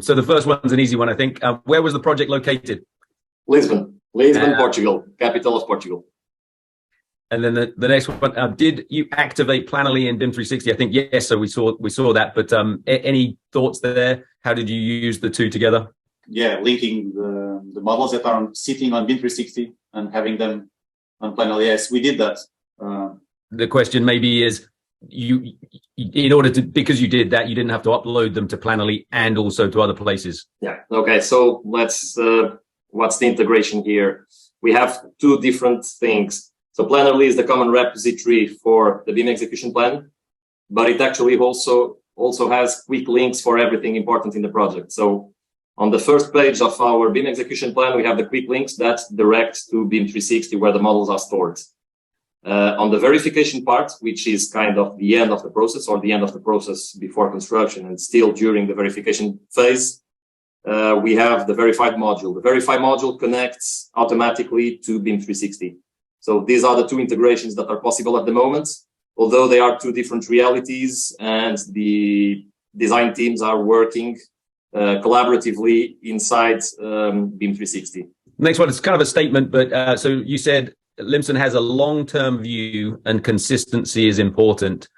So the first one's an easy one, I think. Where was the project located? Lisbon, Portugal, capital of Portugal. And then the next one, did you activate Planoly in BIM 360? I think yes. So we saw that. But any thoughts there? How did you use the two together? Yeah, linking the models that are sitting on BIM 360 and having them on Planoly. Yes, we did that. The question maybe is, in order to, because you did that, you didn't have to upload them to Planoly and also to other places. Yeah. Okay. So let's. What's the integration here? We have two different things. So Planoly is the common repository for the BIM execution plan, but it actually also has quick links for everything important in the project. So on the first page of our BIM execution plan, we have the quick links that direct to BIM 360 where the models are stored. On the verification part, which is kind of the end of the process or the end of the process before construction and still during the verification phase, we have the verified module. The verified module connects automatically to BIM 360. So these are the two integrations that are possible at the moment, although they are two different realities and the design teams are working collaboratively inside BIM 360. Next one is kind of a statement, but so you said Limson has a long-term view and consistency is important.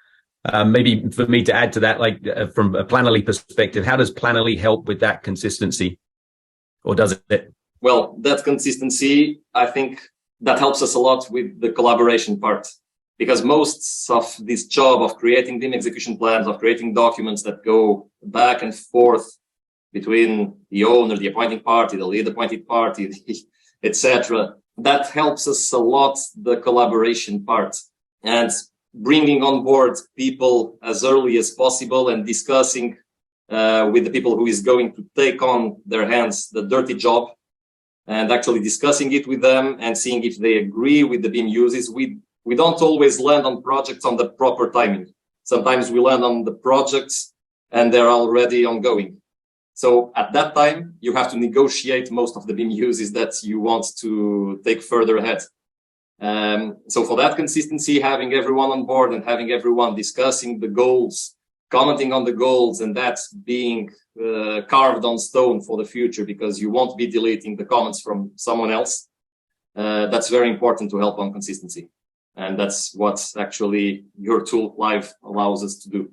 Maybe for me to add to that, like from a Planoly perspective, how does Planoly help with that consistency, or does it? Well, that consistency, I think that helps us a lot with the collaboration part, because most of this job of creating BIM execution plans, of creating documents that go back and forth between the owner, the appointing party, the lead appointed party, etc., that helps us a lot, the collaboration part. And bringing on board people as early as possible and discussing with the people who is going to take on their hands the dirty job and actually discussing it with them and seeing if they agree with the BIM uses. We don't always land on projects on the proper timing. Sometimes we land on the projects and they're already ongoing. So at that time, you have to negotiate most of the BIM uses that you want to take further ahead. So for that consistency, having everyone on board and having everyone discussing the goals, commenting on the goals, and that's being carved on stone for the future because you won't be deleting the comments from someone else. That's very important to help on consistency. And that's what actually your tool live allows us to do.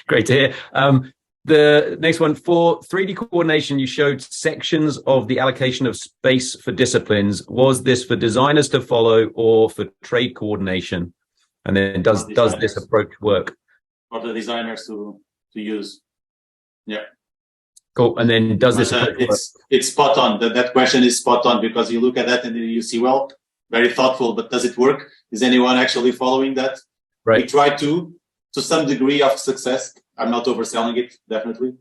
Great to hear. The next one, for 3D coordination, you showed sections of the allocation of space for disciplines. Was this for designers to follow or for trade coordination? And then does this approach work? For the designers to use. Yeah. Cool. And then does this approach work? It's spot on. That question is spot on because you look at that and you see, well, very thoughtful, but does it work? Is anyone actually following that? Right. We try to some degree of success. I'm not overselling it, definitely.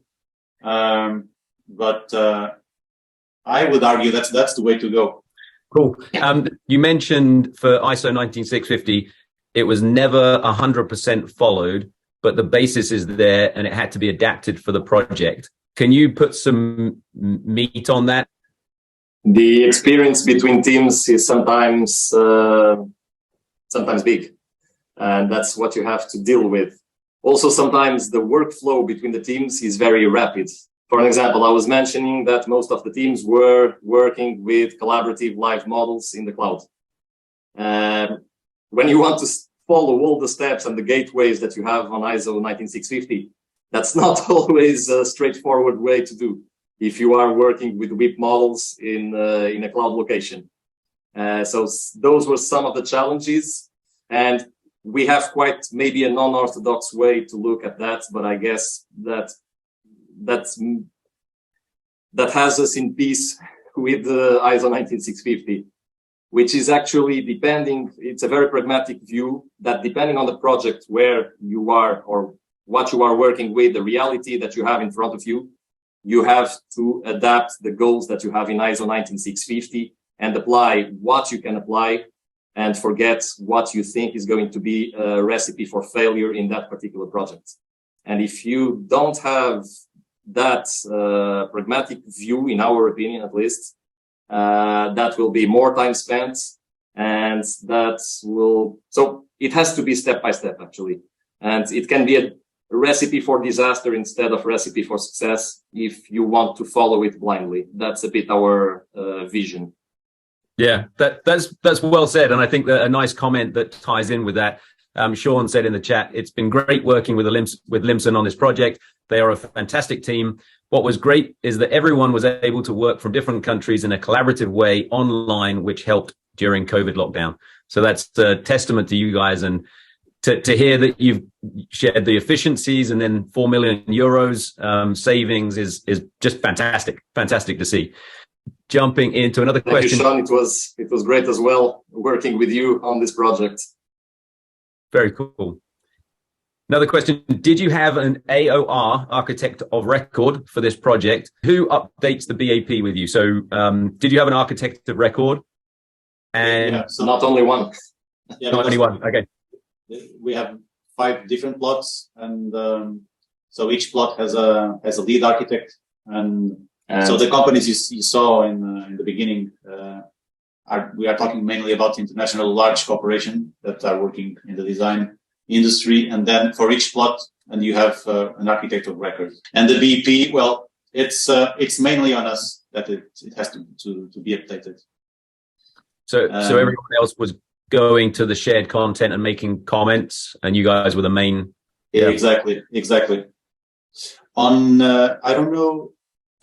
But I would argue that's the way to go. Cool. You mentioned for ISO 19650, it was never 100% followed, but the basis is there and it had to be adapted for the project. Can you put some meat on that? The experience between teams is sometimes big, and that's what you have to deal with. Also, sometimes the workflow between the teams is very rapid. For an example, I was mentioning that most of the teams were working with collaborative live models in the cloud. When you want to follow all the steps and the gateways that you have on ISO 19650, that's not always a straightforward way to do if you are working with WIP models in a cloud location. So those were some of the challenges, and we have quite maybe a non-orthodox way to look at that, but I guess that has us in peace with the ISO 19650, which is actually it's a very pragmatic view that depending on the project where you are or what you are working with, the reality that you have in front of you, you have to adapt the goals that you have in ISO 19650 and apply what you can apply and forget what you think is going to be a recipe for failure in that particular project. And if you don't have that pragmatic view, in our opinion at least, that will be more time spent, and so it has to be step by step actually. And it can be a recipe for disaster instead of recipe for success if you want to follow it blindly. That's a bit our vision. Yeah, that's well said, and I think that a nice comment that ties in with that. Sean said in the chat, it's been great working with Limson on this project. They are a fantastic team. What was great is that everyone was able to work from different countries in a collaborative way online, which helped during COVID lockdown. So that's a testament to you guys, and to hear that you've shared the efficiencies and then 4 million euros savings is just fantastic to see. Jumping into another question. Thank you, Sean. It was great as well working with you on this project. Very cool. Another question. Did you have an AOR, architect of record, for this project? Who updates the BAP with you? So did you have an architect of record? And yeah, so not only one. Yeah, not only one. Okay. We have 5 different plots, and so each plot has a lead architect, and so the companies you saw in the beginning we are talking mainly about international large corporations that are working in the design industry, and then for each plot, and you have an architect of record. And the BP, well, it's mainly on us that it has to be updated. So everyone else was going to the shared content and making comments, and you guys were the main. Yeah, exactly. On I don't know.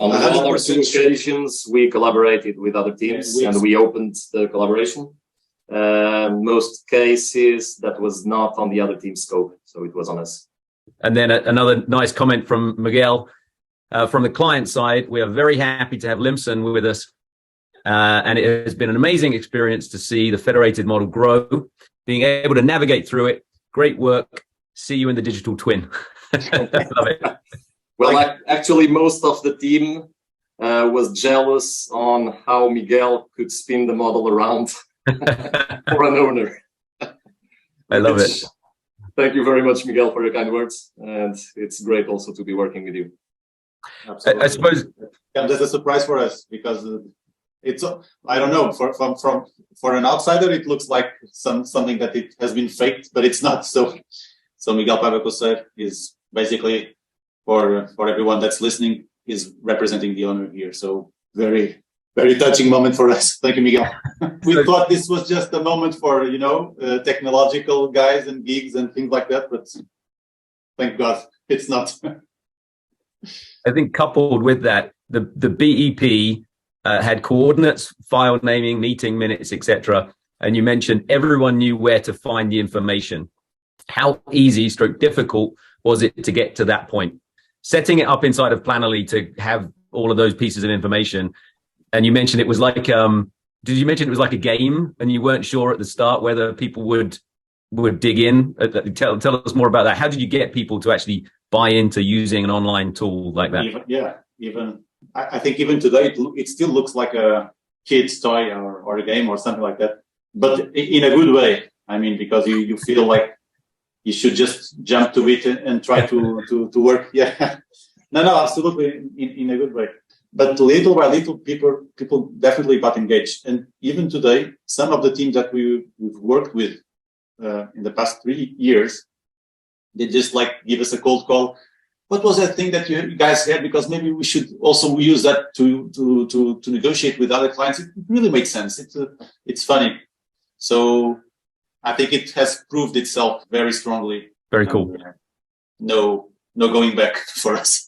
On one or two occasions, we collaborated with other teams and we opened the collaboration. Most cases, that was not on the other team's scope, so it was on us. And then another nice comment from Miguel. From the client side, we are very happy to have Limson with us. And it has been an amazing experience to see the federated model grow, being able to navigate through it. Great work. See you in the digital twin. Love it. Well, actually, most of the team was jealous on how Miguel could spin the model around for an owner. I love it. Thank you very much, Miguel, for your kind words. And it's great also to be working with you. Absolutely. I suppose that's a surprise for us because it's, I don't know, for an outsider, it looks like something that it has been faked, but it's not. So Miguel Pavecoser is basically, for everyone that's listening, is representing the owner here. So very, very touching moment for us. Thank you, Miguel. We thought this was just a moment for, technological guys and geeks and things like that, but thank God it's not. I think coupled with that, the BEP had coordinates, file naming, meeting minutes, etc. And you mentioned everyone knew where to find the information. How easy, stroke difficult was it to get to that point? Setting it up inside of Planoly to have all of those pieces of information. And you mentioned it was like, did you mention it was like a game and you weren't sure at the start whether people would dig in? Tell us more about that. How did you get people to actually buy into using an online tool like that? I think even today, it still looks like a kid's toy or a game or something like that, but in a good way. I mean, because you feel like you should just jump to it and try to work. Yeah, no, absolutely in a good way. But little by little, people definitely got engaged. And even today, some of the teams that we've worked with in the past 3 years, they just give us a cold call. What was that thing that you guys had? Because maybe we should also use that to negotiate with other clients. It really makes sense. It's funny. So I think it has proved itself very strongly. Very cool. No going back for us.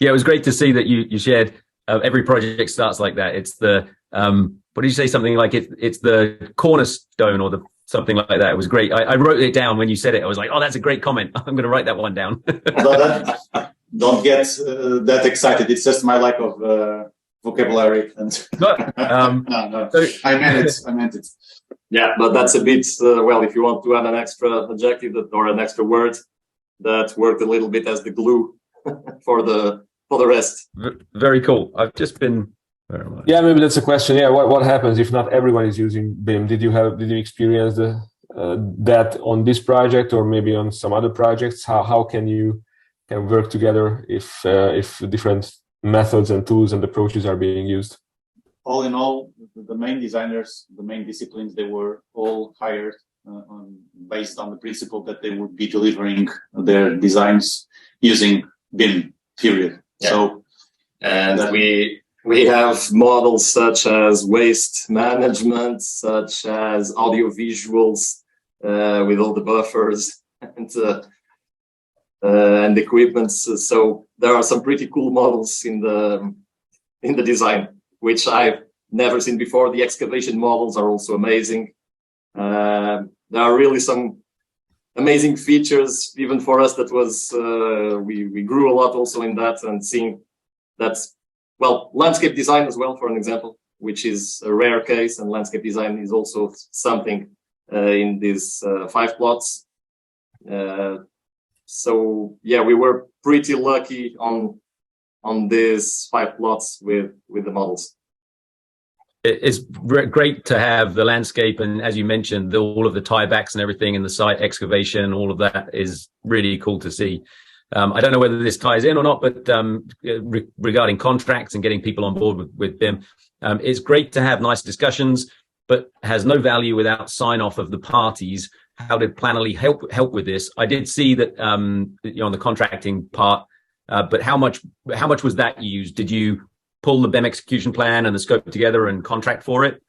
Yeah, it was great to see that you shared. Every project starts like that. It's the what did you say? Something like it's the cornerstone or the something like that. It was great. I wrote it down when you said it. I was like, oh, that's a great comment. I'm going to write that one down. Don't get that excited. It's just my lack of vocabulary. And no. So, I meant it. Yeah, but that's a bit, if you want to add an extra adjective or an extra word, that worked a little bit as the glue for the rest. Very cool. I've just been... Yeah, maybe that's a question. Yeah, what happens if not everyone is using BIM? Did you experience that on this project or maybe on some other projects? How can work together if different methods and tools and approaches are being used? All in all, the main designers, the main disciplines, they were all hired based on the principle that they would be delivering their designs using BIM, period. Yeah. So, and we have models such as waste management, such as audio visuals with all the buffers and equipment. So there are some pretty cool models in the design, which I've never seen before. The excavation models are also amazing. There are really some amazing features, even for us. That was we grew a lot also in that, and seeing that's landscape design as well, for an example, which is a rare case, and landscape design is also something in these 5 plots. So yeah, we were pretty lucky on these 5 plots with the models. It's great to have the landscape, and as you mentioned, all of the tiebacks and everything in the site excavation, all of that is really cool to see. I don't know whether this ties in or not, but regarding contracts and getting people on board with BIM, it's great to have nice discussions, but has no value without sign off of the parties. How did Planoly help with this? I did see that on the contracting part, but how much was that used? Did you pull the BIM execution plan and the scope together and contract for it,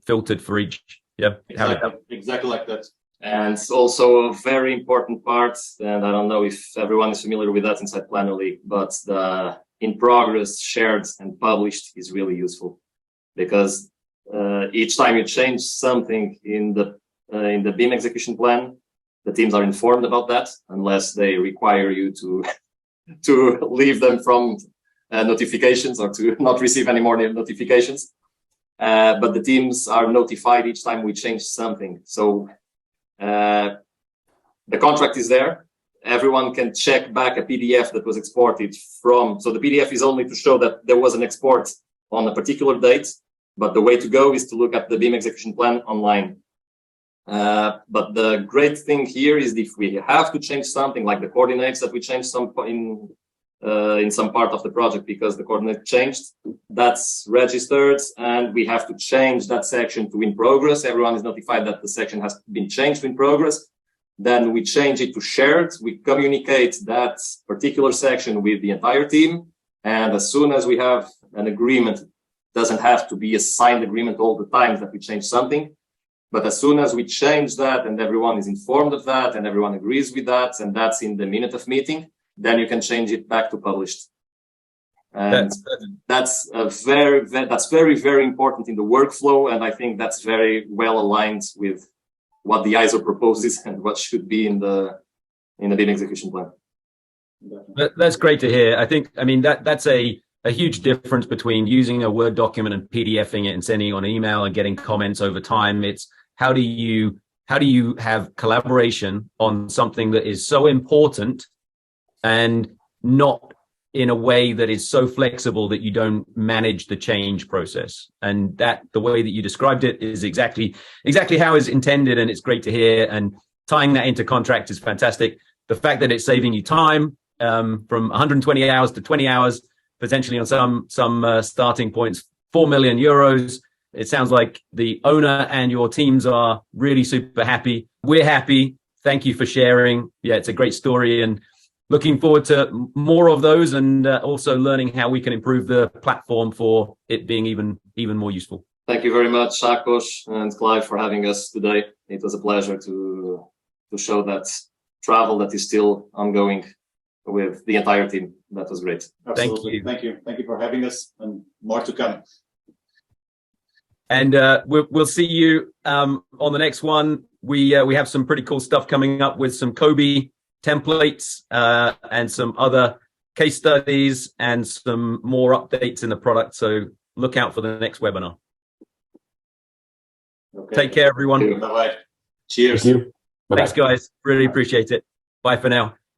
filtered for each? Yeah, exactly like that. And it's also a very important part, and I don't know if everyone is familiar with that inside Planoly, but the in progress, shared, and published is really useful, because each time you change something in the BIM execution plan, the teams are informed about that, unless they require you to leave them from notifications or to not receive any more notifications. But the teams are notified each time we change something. So the contract is there. Everyone can check back a PDF that was exported from. So the PDF is only to show that there was an export on a particular date. But the way to go is to look at the BIM execution plan online. But the great thing here is if we have to change something, like the coordinates that we changed in some part of the project because the coordinate changed, that's registered, and we have to change that section to in progress. Everyone is notified that the section has been changed to in progress. Then we change it to shared. We communicate that particular section with the entire team. And as soon as we have an agreement, it doesn't have to be a signed agreement all the time that we change something. But as soon as we change that and everyone is informed of that and everyone agrees with that, and that's in the minute of meeting, then you can change it back to published. And that's very, very important in the workflow. And I think that's very well aligned with what the ISO proposes and what should be in the BIM execution plan. That's great to hear. That's a huge difference between using a Word document and PDFing it and sending it on email and getting comments over time. It's how do you have collaboration on something that is so important and not in a way that is so flexible that you don't manage the change process. And that the way that you described it is exactly how it's intended, and it's great to hear. And tying that into contract is fantastic. The fact that it's saving you time from 120 hours to 20 hours, potentially on some starting points, 4 million euros. It sounds like the owner and your teams are really super happy. We're happy. Thank you for sharing. Yeah, it's a great story, and looking forward to more of those, and also learning how we can improve the platform for it being even more useful. Thank you very much, Akos and Clive, for having us today. It was a pleasure to show that travel that is still ongoing with the entire team. That was great. Absolutely. Thank you for having us, and more to come. And we'll see you on the next one. We have some pretty cool stuff coming up with some Kobe templates and some other case studies and some more updates in the product. So look out for the next webinar. Okay. Take care, everyone. Bye-bye. Cheers. Thank you. Bye-bye. Thanks, guys. Really appreciate it. Bye for now.